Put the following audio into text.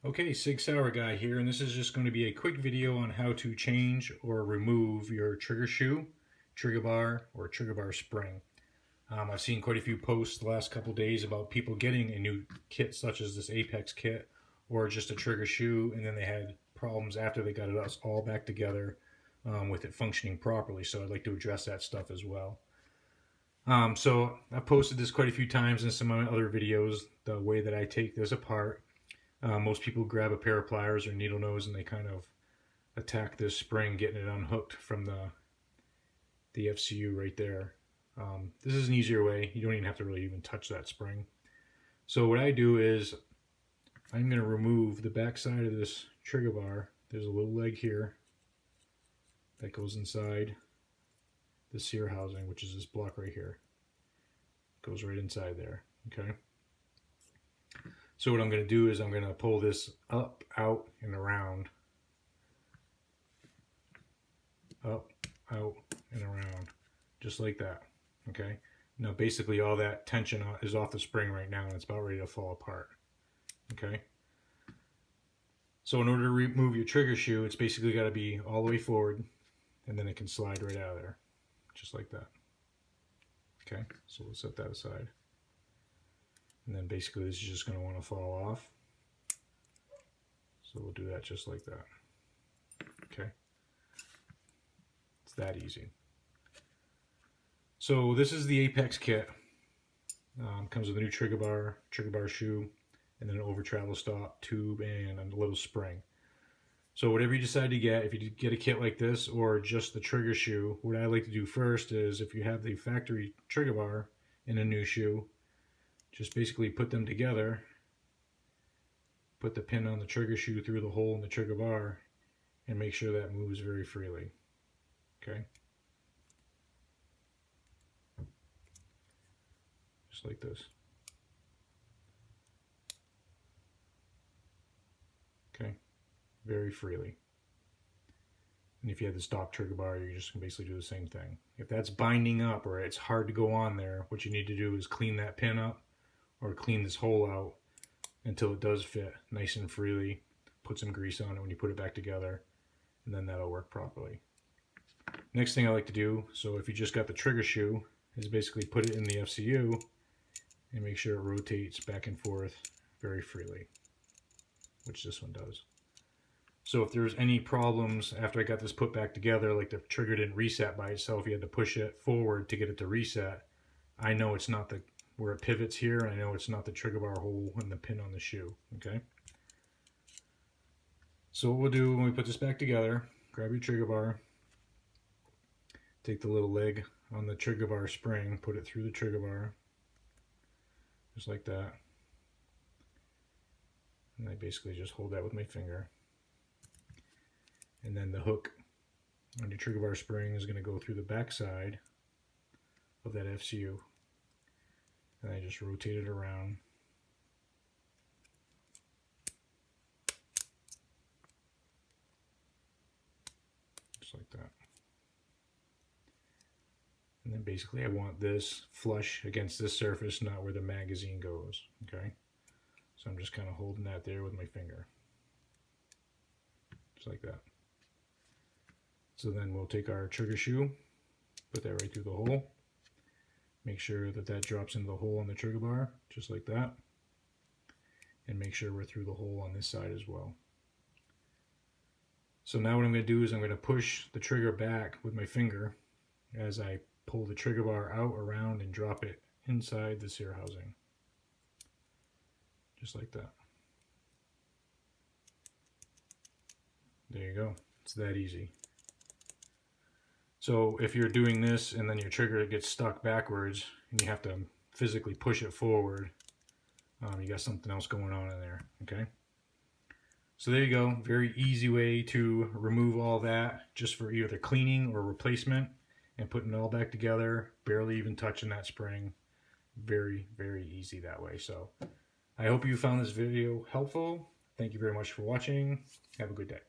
Okay, Sig Sauer guy here, and this is just going to be a quick video on how to change or remove your trigger shoe, trigger bar, or trigger bar spring. I've seen quite a few posts the last couple days about people getting a new kit such as this Apex kit or just a trigger shoe, and then they had problems after they got it all back together with it functioning properly. So I'd like to address that stuff as well. So I've posted this quite a few times in some of my other videos, the way that I take this apart. Most people grab a pair of pliers or needle nose and they kind of attack this spring, getting it unhooked from the FCU right there. This is an easier way. You don't even have to really even touch that spring. So what I do is I'm going to remove the back side of this trigger bar. There's a little leg here that goes inside the sear housing, which is this block right here. It goes right inside there. Okay. So what I'm going to do is I'm going to pull this up, out, and around. Up, out, and around. Just like that. Okay? Now basically all that tension is off the spring right now and it's about ready to fall apart. Okay? So in order to remove your trigger shoe, it's basically got to be all the way forward and then it can slide right out of there. Just like that. Okay? So we'll set that aside. And then basically this is just going to want to fall off. So we'll do that just like that. Okay. It's that easy. So this is the Apex kit. Comes with a new trigger bar shoe, and then an over travel stop, tube, and a little spring. So whatever you decide to get, if you get a kit like this or just the trigger shoe, what I like to do first is if you have the factory trigger bar in a new shoe, just basically put them together, put the pin on the trigger shoe through the hole in the trigger bar, and make sure that moves very freely. Okay? Just like this. Okay? Very freely. And if you have the stock trigger bar, you're just going to basically do the same thing. If that's binding up or it's hard to go on there, what you need to do is clean that pin up, or clean this hole out until it does fit nice and freely. Put some grease on it when you put it back together, and then that'll work properly. Next thing I like to do, so if you just got the trigger shoe, is basically put it in the FCU and make sure it rotates back and forth very freely, which this one does. So if there's any problems after I got this put back together, like the trigger didn't reset by itself, you had to push it forward to get it to reset, I know it's not where it pivots here, and I know it's not the trigger bar hole and the pin on the shoe. Okay? So what we'll do when we put this back together, grab your trigger bar, take the little leg on the trigger bar spring, put it through the trigger bar, just like that. And I basically just hold that with my finger. And then the hook on your trigger bar spring is going to go through the back side of that FCU. And I just rotate it around. Just like that. And then basically I want this flush against this surface, not where the magazine goes. Okay? So I'm just kind of holding that there with my finger. Just like that. So then we'll take our trigger shoe, put that right through the hole. Make sure that that drops into the hole on the trigger bar, just like that. And make sure we're through the hole on this side as well. So now what I'm going to do is I'm going to push the trigger back with my finger as I pull the trigger bar out, around, and drop it inside the sear housing. Just like that. There you go. It's that easy. So if you're doing this and then your trigger gets stuck backwards and you have to physically push it forward, you got something else going on in there. Okay? So there you go. Very easy way to remove all that just for either cleaning or replacement, and putting it all back together, barely even touching that spring. Very, very easy that way. So I hope you found this video helpful. Thank you very much for watching. Have a good day.